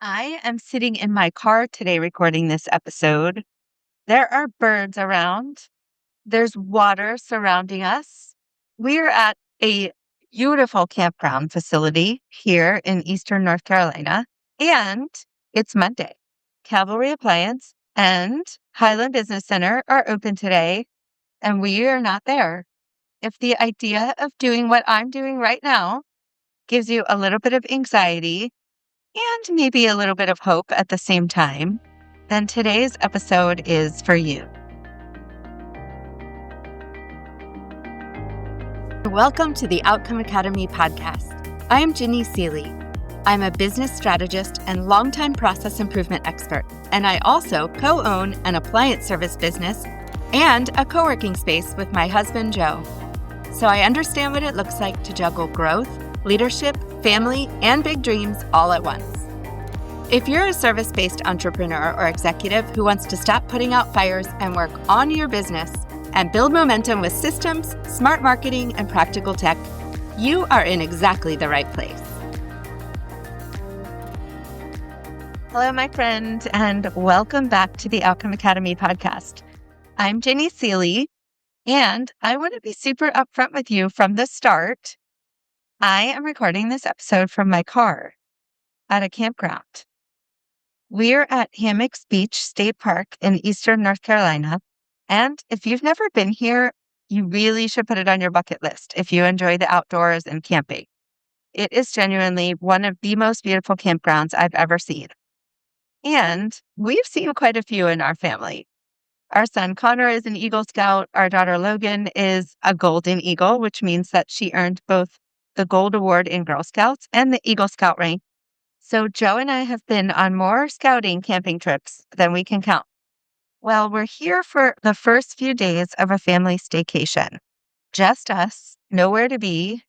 I am sitting in my car today recording this episode. There are birds around. There's water surrounding us. We're at a beautiful campground facility here in Eastern North Carolina, and it's Monday. Cavalry Appliance and Highland Business Center are open today, and we are not there. If the idea of doing what I'm doing right now gives you a little bit of anxiety, and maybe a little bit of hope at the same time, then today's episode is for you. Welcome to the Outcome Academy podcast. I am Ginny Seeley. I'm a business strategist and longtime process improvement expert, and I also co-own an appliance service business and a co-working space with my husband, Joe. So I understand what it looks like to juggle growth, leadership, family, and big dreams all at once. If you're a service-based entrepreneur or executive who wants to stop putting out fires and work on your business and build momentum with systems, smart marketing, and practical tech, you are in exactly the right place. Hello, my friend, and welcome back to the Outcome Academy podcast. I'm Ginny Seeley, and I want to be super upfront with you from the start. I am recording this episode from my car at a campground. We're at Hammocks Beach State Park in Eastern North Carolina. And if you've never been here, you really should put it on your bucket list if you enjoy the outdoors and camping. It is genuinely one of the most beautiful campgrounds I've ever seen. And we've seen quite a few in our family. Our son Connor is an Eagle Scout. Our daughter Logan is a Golden Eagle, which means that she earned both the Gold Award in Girl Scouts and the Eagle Scout rank. So Joe and I have been on more scouting camping trips than we can count. Well, we're here for the first few days of a family staycation. Just us, nowhere to be.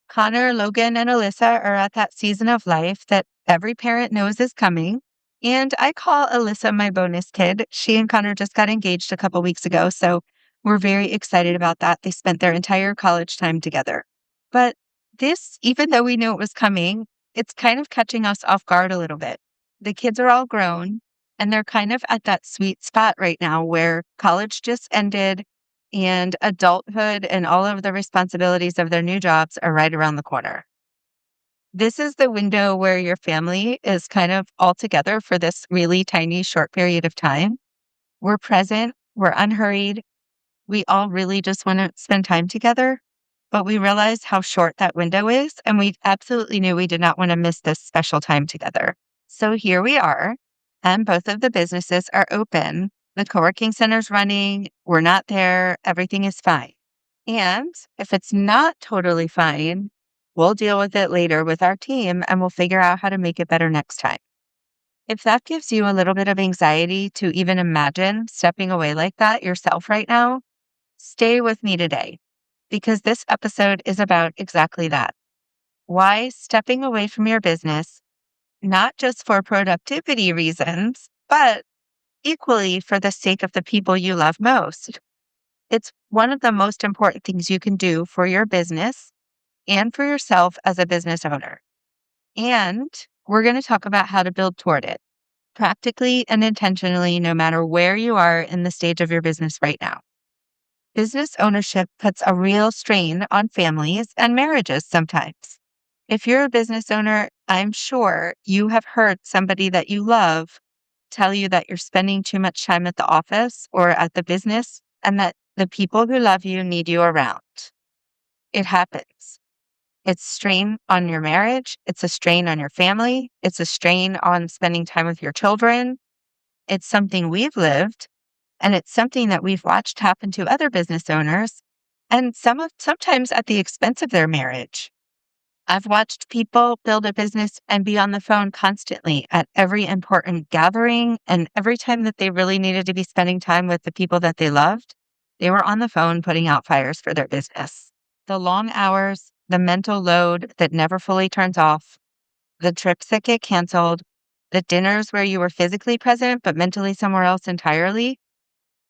Connor, Logan, and Alyssa are at that season of life that every parent knows is coming. And I call Alyssa my bonus kid. She and Connor just got engaged a couple weeks ago, so we're very excited about that. They spent their entire college time together. But this, even though we knew it was coming, it's kind of catching us off guard a little bit. The kids are all grown, and they're kind of at that sweet spot right now where college just ended and adulthood and all of the responsibilities of their new jobs are right around the corner. This is the window where your family is kind of all together for this really tiny, short period of time. We're present, we're unhurried. We all really just want to spend time together. But we realized how short that window is, and we absolutely knew we did not want to miss this special time together. So here we are, and both of the businesses are open. The co-working center's running, we're not there, everything is fine. And if it's not totally fine, we'll deal with it later with our team, and we'll figure out how to make it better next time. If that gives you a little bit of anxiety to even imagine stepping away like that yourself right now, stay with me today. Because this episode is about exactly that. Why stepping away from your business, not just for productivity reasons, but equally for the sake of the people you love most. It's one of the most important things you can do for your business and for yourself as a business owner. And we're going to talk about how to build toward it, practically and intentionally, no matter where you are in the stage of your business right now. Business ownership puts a real strain on families and marriages sometimes. If you're a business owner, I'm sure you have heard somebody that you love tell you that you're spending too much time at the office or at the business and that the people who love you need you around. It happens. It's strain on your marriage. It's a strain on your family. It's a strain on spending time with your children. It's something we've lived. And it's something that we've watched happen to other business owners, and sometimes at the expense of their marriage. I've watched people build a business and be on the phone constantly at every important gathering, and every time that they really needed to be spending time with the people that they loved, they were on the phone putting out fires for their business. The long hours, the mental load that never fully turns off, the trips that get canceled, the dinners where you were physically present but mentally somewhere else entirely.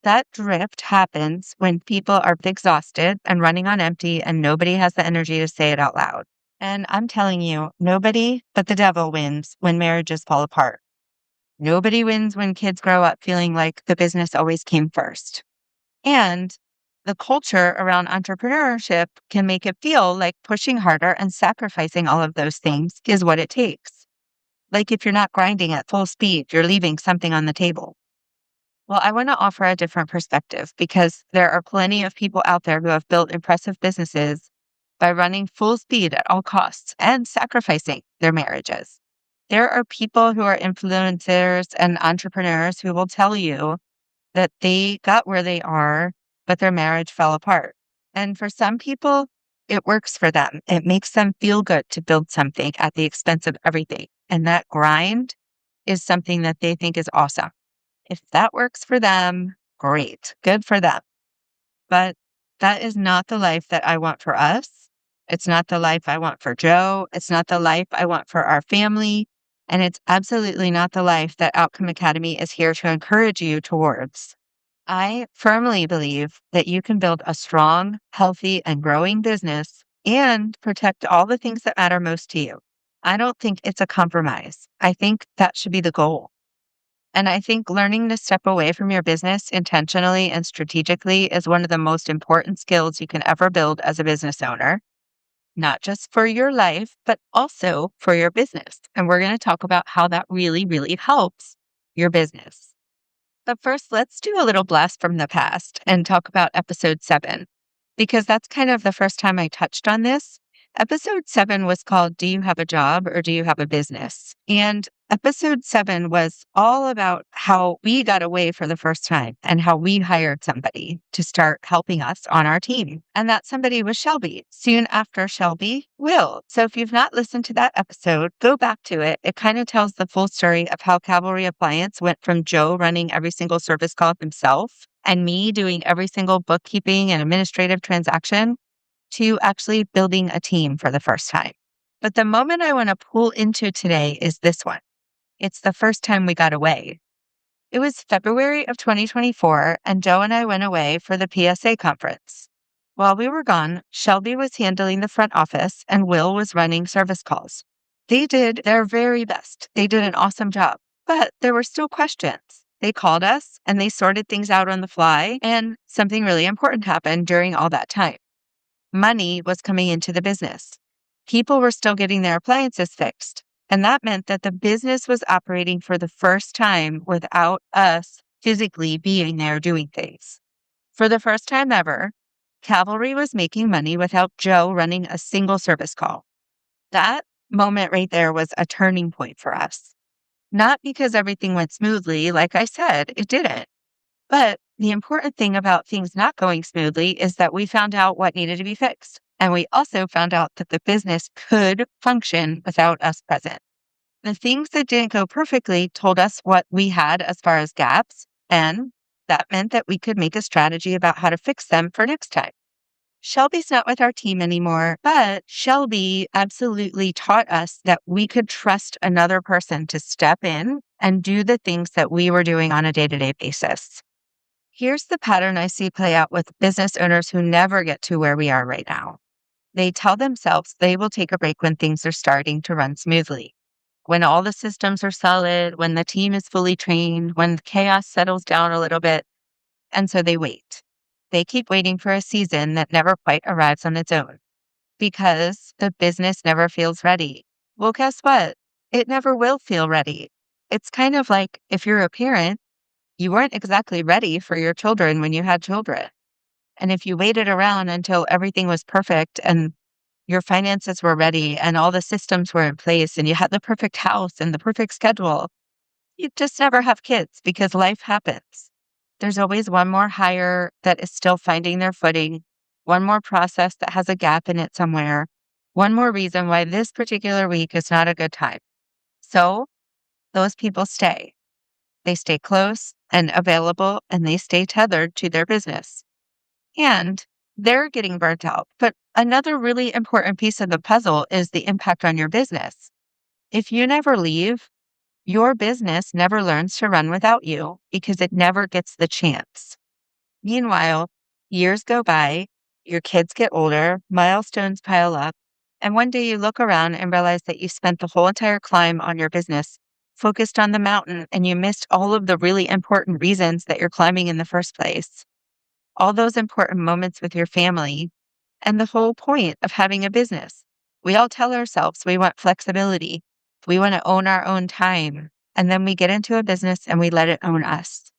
That drift happens when people are exhausted and running on empty and nobody has the energy to say it out loud. And I'm telling you, nobody but the devil wins when marriages fall apart. Nobody wins when kids grow up feeling like the business always came first. And the culture around entrepreneurship can make it feel like pushing harder and sacrificing all of those things is what it takes. Like if you're not grinding at full speed, you're leaving something on the table. Well, I want to offer a different perspective because there are plenty of people out there who have built impressive businesses by running full speed at all costs and sacrificing their marriages. There are people who are influencers and entrepreneurs who will tell you that they got where they are, but their marriage fell apart. And for some people, it works for them. It makes them feel good to build something at the expense of everything. And that grind is something that they think is awesome. If that works for them, great, good for them. But that is not the life that I want for us. It's not the life I want for Joe. It's not the life I want for our family. And it's absolutely not the life that Outcome Academy is here to encourage you towards. I firmly believe that you can build a strong, healthy, and growing business and protect all the things that matter most to you. I don't think it's a compromise. I think that should be the goal. And I think learning to step away from your business intentionally and strategically is one of the most important skills you can ever build as a business owner, not just for your life, but also for your business. And we're going to talk about how that really, really helps your business. But first, let's do a little blast from the past and talk about episode 7, because that's kind of the first time I touched on this. Episode 7 was called Do You Have a Job or Do You Have a Business? And episode 7 was all about how we got away for the first time and how we hired somebody to start helping us on our team. And that somebody was Shelby. Soon after Shelby, Will. So if you've not listened to that episode, go back to it. It kind of tells the full story of how Cavalry Appliance went from Joe running every single service call himself and me doing every single bookkeeping and administrative transaction to actually building a team for the first time. But the moment I want to pull into today is this one. It's the first time we got away. It was February of 2024, and Joe and I went away for the PSA conference. While we were gone, Shelby was handling the front office and Will was running service calls. They did their very best. They did an awesome job, but there were still questions. They called us and they sorted things out on the fly, and something really important happened during all that time. Money was coming into the business. People were still getting their appliances fixed. And that meant that the business was operating for the first time without us physically being there doing things. For the first time ever, Cavalry was making money without Joe running a single service call. That moment right there was a turning point for us. Not because everything went smoothly, like I said, it didn't. But the important thing about things not going smoothly is that we found out what needed to be fixed. And we also found out that the business could function without us present. The things that didn't go perfectly told us what we had as far as gaps, and that meant that we could make a strategy about how to fix them for next time. Shelby's not with our team anymore, but Shelby absolutely taught us that we could trust another person to step in and do the things that we were doing on a day-to-day basis. Here's the pattern I see play out with business owners who never get to where we are right now. They tell themselves they will take a break when things are starting to run smoothly, when all the systems are solid, when the team is fully trained, when the chaos settles down a little bit. And so they wait. They keep waiting for a season that never quite arrives on its own because the business never feels ready. Well, guess what? It never will feel ready. It's kind of like if you're a parent, you weren't exactly ready for your children when you had children. And if you waited around until everything was perfect and your finances were ready and all the systems were in place and you had the perfect house and the perfect schedule, you just never have kids because life happens. There's always one more hire that is still finding their footing, one more process that has a gap in it somewhere, one more reason why this particular week is not a good time. So those people stay. They stay close and available and they stay tethered to their business. And they're getting burnt out. But another really important piece of the puzzle is the impact on your business. If you never leave, your business never learns to run without you because it never gets the chance. Meanwhile, years go by, your kids get older, milestones pile up, And one day you look around and realize that you spent the whole entire climb on your business focused on the mountain and you missed all of the really important reasons that you're climbing in the first place. All those important moments with your family and the whole point of having a business. We all tell ourselves we want flexibility. We want to own our own time. And then we get into a business and we let it own us.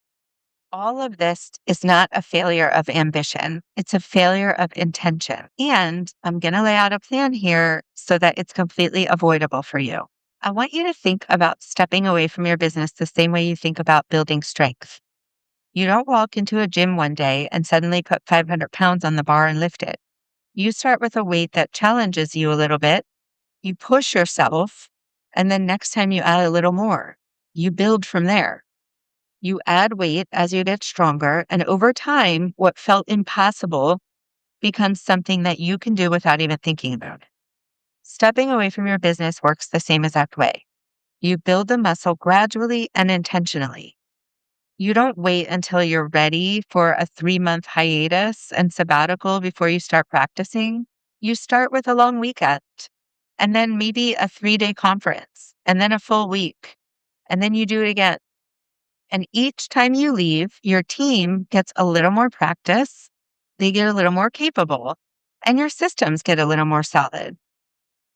All of this is not a failure of ambition. It's a failure of intention. And I'm going to lay out a plan here so that it's completely avoidable for you. I want you to think about stepping away from your business the same way you think about building strength. You don't walk into a gym one day and suddenly put 500 pounds on the bar and lift it. You start with a weight that challenges you a little bit. You push yourself, and then next time you add a little more. You build from there. You add weight as you get stronger, and over time, what felt impossible becomes something that you can do without even thinking about it. Stepping away from your business works the same exact way. You build the muscle gradually and intentionally. You don't wait until you're ready for a 3-month hiatus and sabbatical before you start practicing. You start with a long weekend, and then maybe a 3-day conference, and then a full week, and then you do it again. And each time you leave, your team gets a little more practice, they get a little more capable, and your systems get a little more solid.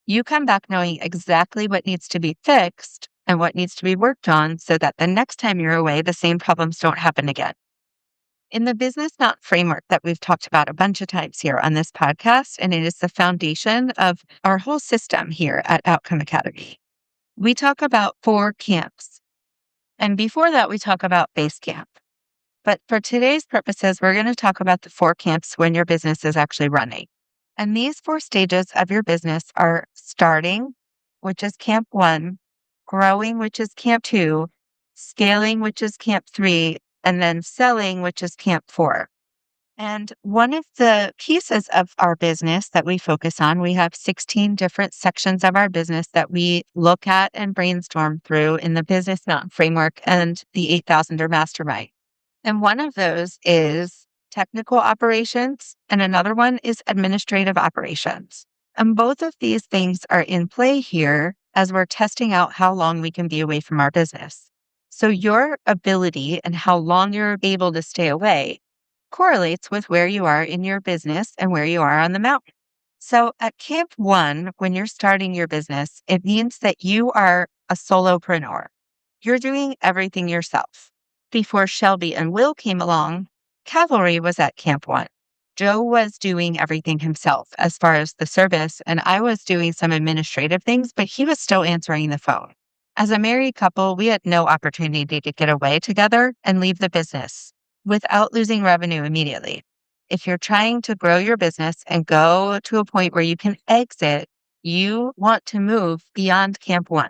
You come back knowing exactly what needs to be fixed and what needs to be worked on so that the next time you're away, the same problems don't happen again. In the business knot framework that we've talked about a bunch of times here on this podcast, and it is the foundation of our whole system here at Outcome Academy, we talk about 4 camps. And before that, we talk about base camp. But for today's purposes, we're going to talk about the 4 camps when your business is actually running. And these 4 stages of your business are starting, which is camp 1, growing, which is camp 2, scaling, which is camp 3, and then selling, which is camp 4. And one of the pieces of our business that we focus on, we have 16 different sections of our business that we look at and brainstorm through in the business knot framework and the 8,000er mastermind. And one of those is technical operations, and another one is administrative operations. And both of these things are in play here as we're testing out how long we can be away from our business. So your ability and how long you're able to stay away correlates with where you are in your business and where you are on the mountain. So at camp 1, when you're starting your business, it means that you are a solopreneur. You're doing everything yourself. Before Shelby and Will came along, Cavalry was at camp 1. Joe was doing everything himself as far as the service, and I was doing some administrative things, but he was still answering the phone. As a married couple, we had no opportunity to get away together and leave the business without losing revenue immediately. If you're trying to grow your business and go to a point where you can exit, you want to move beyond camp 1.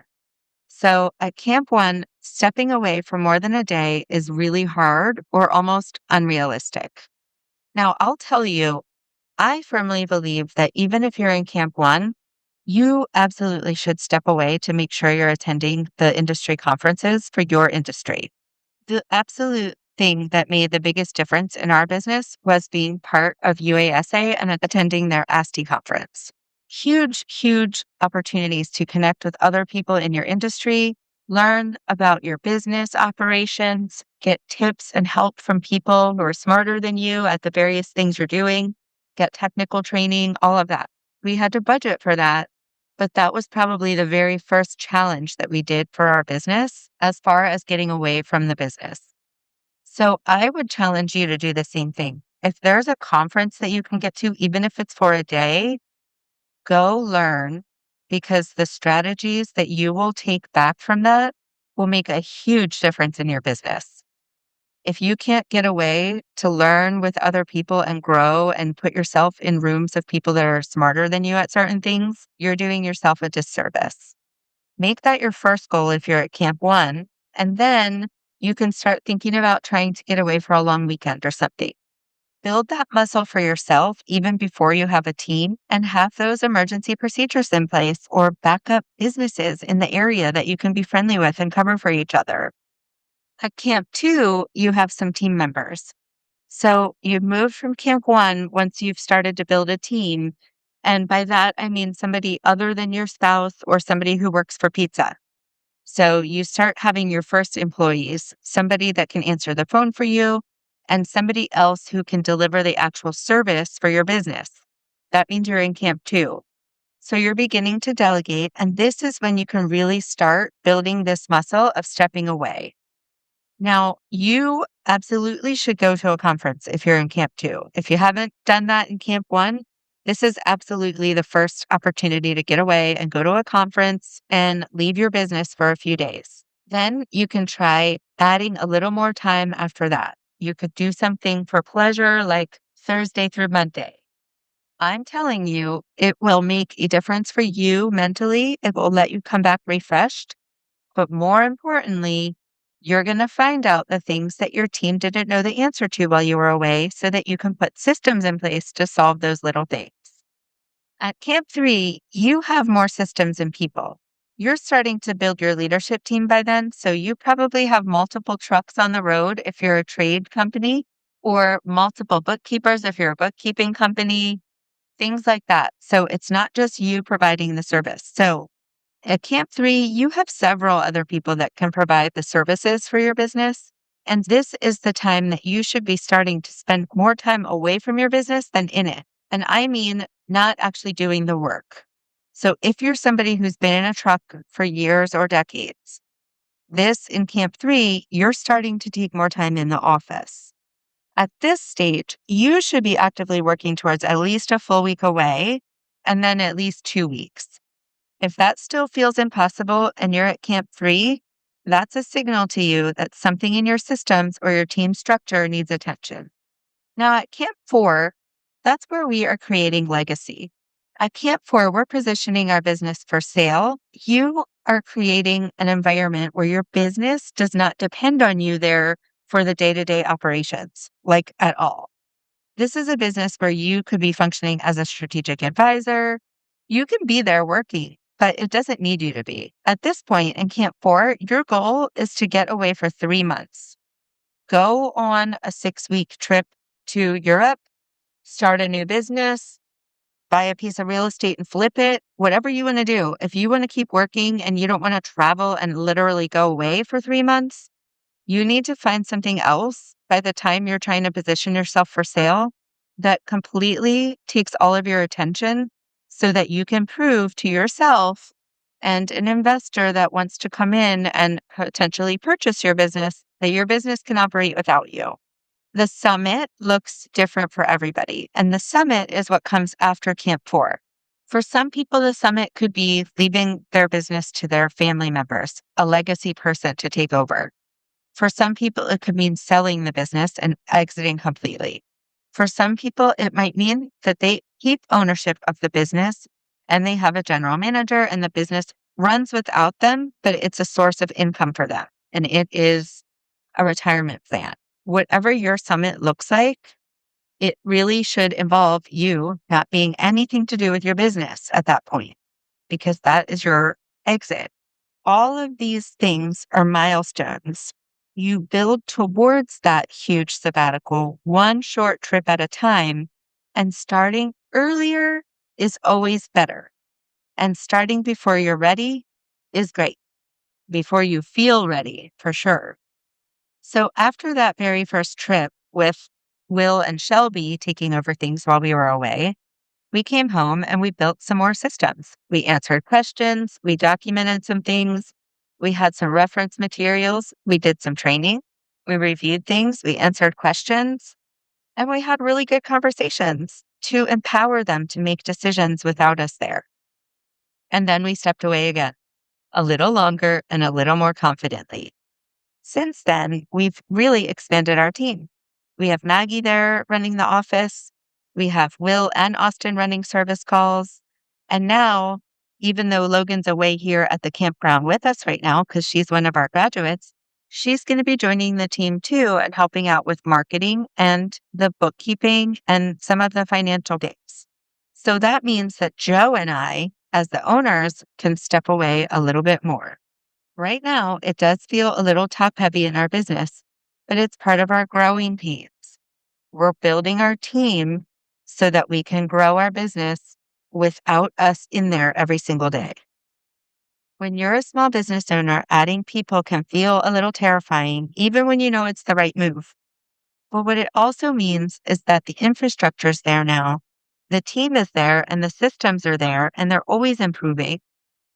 So at camp 1, stepping away for more than a day is really hard or almost unrealistic. Now, I'll tell you, I firmly believe that even if you're in camp 1, you absolutely should step away to make sure you're attending the industry conferences for your industry. The absolute thing that made the biggest difference in our business was being part of UASA and attending their ASTI conference. Huge, huge opportunities to connect with other people in your industry, learn about your business operations, get tips and help from people who are smarter than you at the various things you're doing, get technical training, all of that. We had to budget for that, but that was probably the very first challenge that we did for our business as far as getting away from the business. So I would challenge you to do the same thing. If there's a conference that you can get to, even if it's for a day, go learn, because the strategies that you will take back from that will make a huge difference in your business. If you can't get away to learn with other people and grow and put yourself in rooms of people that are smarter than you at certain things, you're doing yourself a disservice. Make that your first goal if you're at camp 1, and then you can start thinking about trying to get away for a long weekend or something. Build that muscle for yourself even before you have a team, and have those emergency procedures in place or backup businesses in the area that you can be friendly with and cover for each other. At camp 2, you have some team members. So you've moved from camp 1 once you've started to build a team, And by that, I mean somebody other than your spouse or somebody who works for pizza. So you start having your first employees, somebody that can answer the phone for you, and somebody else who can deliver the actual service for your business. That means you're in camp 2. So you're beginning to delegate, and this is when you can really start building this muscle of stepping away. Now, you absolutely should go to a conference if you're in camp 2. If you haven't done that in camp 1, this is absolutely the first opportunity to get away and go to a conference and leave your business for a few days. Then you can try adding a little more time after that. You could do something for pleasure like Thursday through Monday. I'm telling you, it will make a difference for you mentally. It will let you come back refreshed. But more importantly, you're going to find out the things that your team didn't know the answer to while you were away so that you can put systems in place to solve those little things. At Camp 3, you have more systems and people. You're starting to build your leadership team by then, so you probably have multiple trucks on the road if you're a trade company, or multiple bookkeepers if you're a bookkeeping company, things like that. So it's not just you providing the service. So at Camp 3, you have several other people that can provide the services for your business. And this is the time that you should be starting to spend more time away from your business than in it. And I mean, not actually doing the work. So if you're somebody who's been in a truck for years or decades, this in Camp 3, you're starting to take more time in the office. At this stage, you should be actively working towards at least a full week away and then at least 2 weeks. If that still feels impossible and you're at Camp 3, that's a signal to you that something in your systems or your team structure needs attention. Now at Camp 4, that's where we are creating legacy. At Camp 4, we're positioning our business for sale. You are creating an environment where your business does not depend on you there for the day-to-day operations, like at all. This is a business where you could be functioning as a strategic advisor. You can be there working, but it doesn't need you to be. At this point in Camp 4, your goal is to get away for 3 months. Go on a 6-week trip to Europe, start a new business, buy a piece of real estate and flip it, whatever you want to do. If you want to keep working and you don't want to travel and literally go away for 3 months, you need to find something else by the time you're trying to position yourself for sale that completely takes all of your attention so that you can prove to yourself and an investor that wants to come in and potentially purchase your business that your business can operate without you. The summit looks different for everybody, and the summit is what comes after Camp 4. For some people, the summit could be leaving their business to their family members, a legacy person to take over. For some people, it could mean selling the business and exiting completely. For some people, it might mean that they keep ownership of the business and they have a general manager and the business runs without them, but it's a source of income for them. And it is a retirement plan. Whatever your summit looks like, it really should involve you not being anything to do with your business at that point, because that is your exit. All of these things are milestones. You build towards that huge sabbatical, one short trip at a time, and starting earlier is always better. And starting before you're ready is great, before you feel ready, for sure. So after that very first trip with Will and Shelby taking over things while we were away, we came home and we built some more systems. We answered questions, we documented some things, we had some reference materials, we did some training, we reviewed things, we answered questions, and we had really good conversations to empower them to make decisions without us there. And then we stepped away again, a little longer and a little more confidently. Since then, we've really expanded our team. We have Maggie there running the office. We have Will and Austin running service calls. And now, even though Logan's away here at the campground with us right now, because she's one of our graduates, she's going to be joining the team too and helping out with marketing and the bookkeeping and some of the financial games. So that means that Joe and I, as the owners, can step away a little bit more. Right now, it does feel a little top heavy in our business, but it's part of our growing pains. We're building our team so that we can grow our business without us in there every single day. When you're a small business owner, adding people can feel a little terrifying, even when you know it's the right move. But what it also means is that the infrastructure is there now, the team is there, and the systems are there, and they're always improving.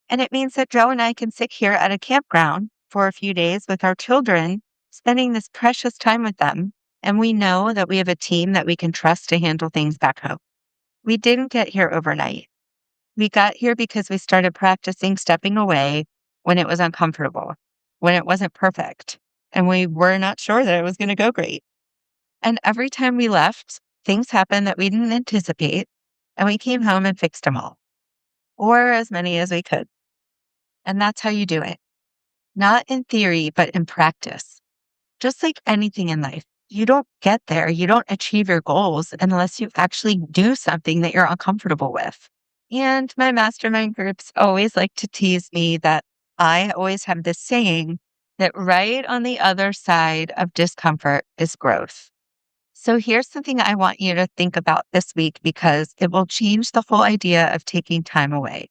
And it means that Joe and I can sit here at a campground for a few days with our children, spending this precious time with them. And we know that we have a team that we can trust to handle things back home. We didn't get here overnight. We got here because we started practicing stepping away when it was uncomfortable, when it wasn't perfect, and we were not sure that it was going to go great. And every time we left, things happened that we didn't anticipate, and we came home and fixed them all, or as many as we could. And that's how you do it. Not in theory, but in practice. Just like anything in life, you don't get there, you don't achieve your goals unless you actually do something that you're uncomfortable with. And my mastermind groups always like to tease me that I always have this saying that right on the other side of discomfort is growth. So here's something I want you to think about this week because it will change the whole idea of taking time away.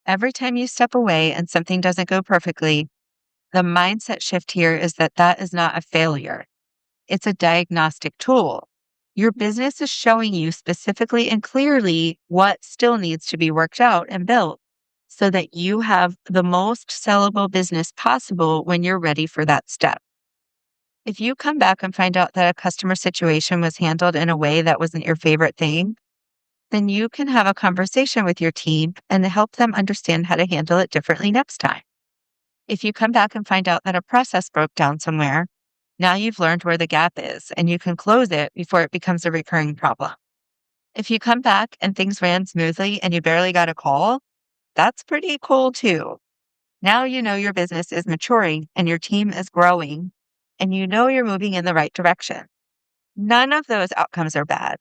Every time you step away and something doesn't go perfectly, the mindset shift here is that that is not a failure. It's a diagnostic tool. Your business is showing you specifically and clearly what still needs to be worked out and built so that you have the most sellable business possible when you're ready for that step. If you come back and find out that a customer situation was handled in a way that wasn't your favorite thing, then you can have a conversation with your team and help them understand how to handle it differently next time. If you come back and find out that a process broke down somewhere, now you've learned where the gap is and you can close it before it becomes a recurring problem. If you come back and things ran smoothly and you barely got a call, that's pretty cool too. Now you know your business is maturing and your team is growing and you know you're moving in the right direction. None of those outcomes are bad.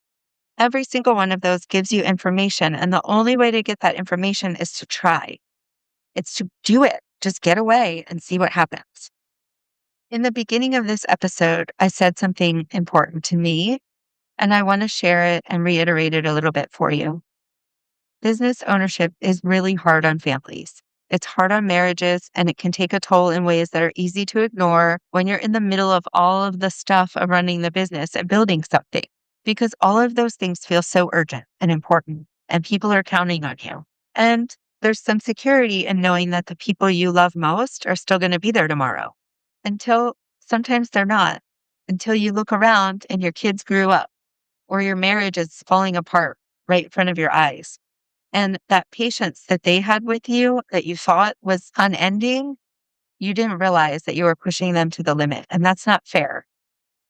Every single one of those gives you information, and the only way to get that information is to try. It's to do it. Just get away and see what happens. In the beginning of this episode, I said something important to me, and I want to share it and reiterate it a little bit for you. Business ownership is really hard on families. It's hard on marriages, and it can take a toll in ways that are easy to ignore when you're in the middle of all of the stuff of running the business and building something, because all of those things feel so urgent and important, and people are counting on you. And there's some security in knowing that the people you love most are still going to be there tomorrow, until sometimes they're not, until you look around and your kids grew up, or your marriage is falling apart right in front of your eyes. And that patience that they had with you that you thought was unending, you didn't realize that you were pushing them to the limit. And that's not fair.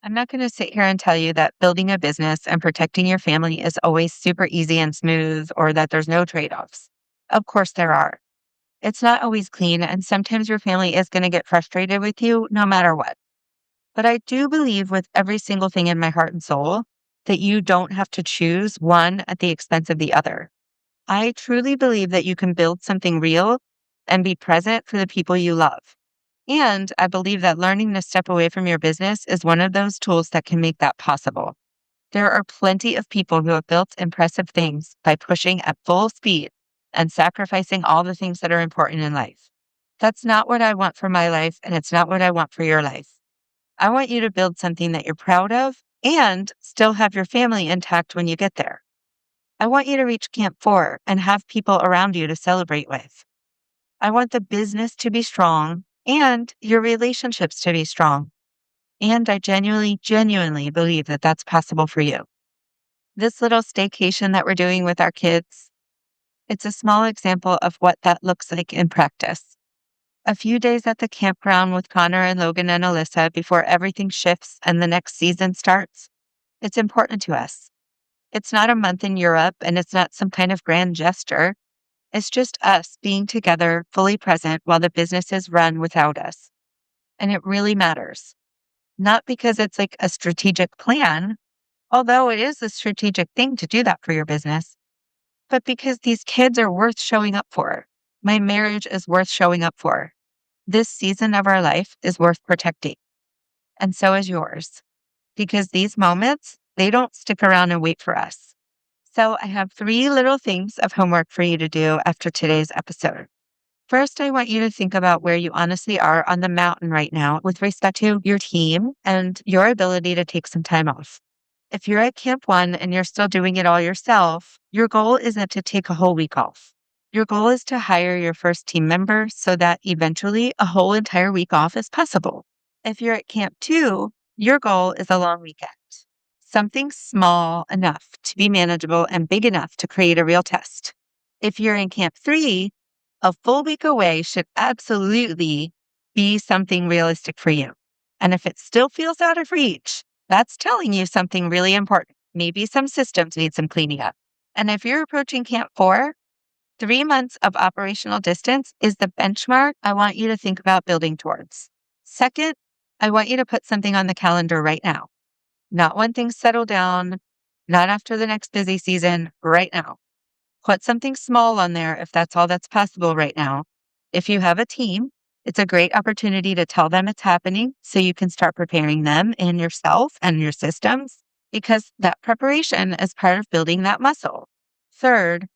I'm not going to sit here and tell you that building a business and protecting your family is always super easy and smooth or that there's no trade-offs. Of course there are. It's not always clean, and sometimes your family is going to get frustrated with you no matter what. But I do believe with every single thing in my heart and soul that you don't have to choose one at the expense of the other. I truly believe that you can build something real and be present for the people you love. And I believe that learning to step away from your business is one of those tools that can make that possible. There are plenty of people who have built impressive things by pushing at full speed and sacrificing all the things that are important in life. That's not what I want for my life, and it's not what I want for your life. I want you to build something that you're proud of and still have your family intact when you get there. I want you to reach Camp 4 and have people around you to celebrate with. I want the business to be strong and your relationships to be strong. And I genuinely believe that that's possible for you. This little staycation that we're doing with our kids, it's a small example of what that looks like in practice. A few days at the campground with Connor and Logan and Alyssa before everything shifts and the next season starts. It's important to us. It's not a month in Europe, and it's not some kind of grand gesture. It's just us being together, fully present while the business is run without us. And it really matters. Not because it's like a strategic plan, although it is a strategic thing to do that for your business, but because these kids are worth showing up for. My marriage is worth showing up for. This season of our life is worth protecting. And so is yours. Because these moments, they don't stick around and wait for us. So I have 3 little things of homework for you to do after today's episode. First, I want you to think about where you honestly are on the mountain right now with respect to your team and your ability to take some time off. If you're at Camp 1 and you're still doing it all yourself, your goal isn't to take a whole week off. Your goal is to hire your first team member so that eventually a whole entire week off is possible. If you're at Camp 2, your goal is a long weekend. Something small enough to be manageable and big enough to create a real test. If you're in Camp 3, a full week away should absolutely be something realistic for you. And if it still feels out of reach, that's telling you something really important. Maybe some systems need some cleaning up. And if you're approaching Camp 4, 3 months of operational distance is the benchmark I want you to think about building towards. Second, I want you to put something on the calendar right now. Not when things settle down, not after the next busy season, right now. Put something small on there if that's all that's possible right now. If you have a team, it's a great opportunity to tell them it's happening so you can start preparing them and yourself and your systems, because that preparation is part of building that muscle. Third,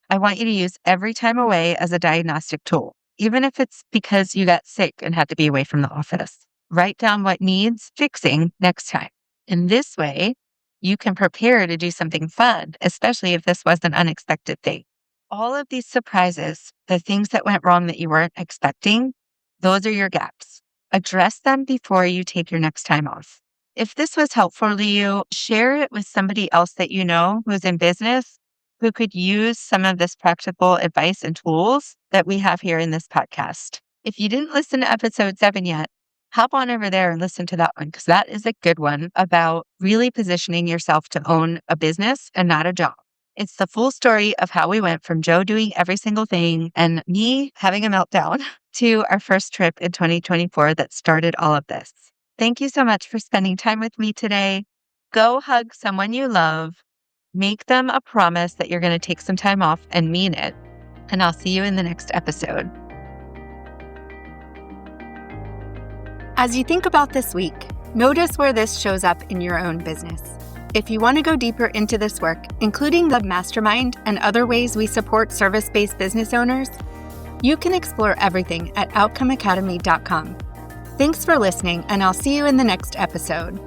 I want you to use every time away as a diagnostic tool, even if it's because you got sick and had to be away from the office. Write down what needs fixing next time. In this way, you can prepare to do something fun, especially if this was an unexpected thing. All of these surprises, the things that went wrong that you weren't expecting, those are your gaps. Address them before you take your next time off. If this was helpful to you, share it with somebody else that you know who's in business, who could use some of this practical advice and tools that we have here in this podcast. If you didn't listen to episode 7 yet, hop on over there and listen to that one, because that is a good one about really positioning yourself to own a business and not a job. It's the full story of how we went from Joe doing every single thing and me having a meltdown to our first trip in 2024 that started all of this. Thank you so much for spending time with me today. Go hug someone you love. Make them a promise that you're going to take some time off and mean it. And I'll see you in the next episode. As you think about this week, notice where this shows up in your own business. If you want to go deeper into this work, including the mastermind and other ways we support service-based business owners, you can explore everything at outcomeacademy.com. Thanks for listening, and I'll see you in the next episode.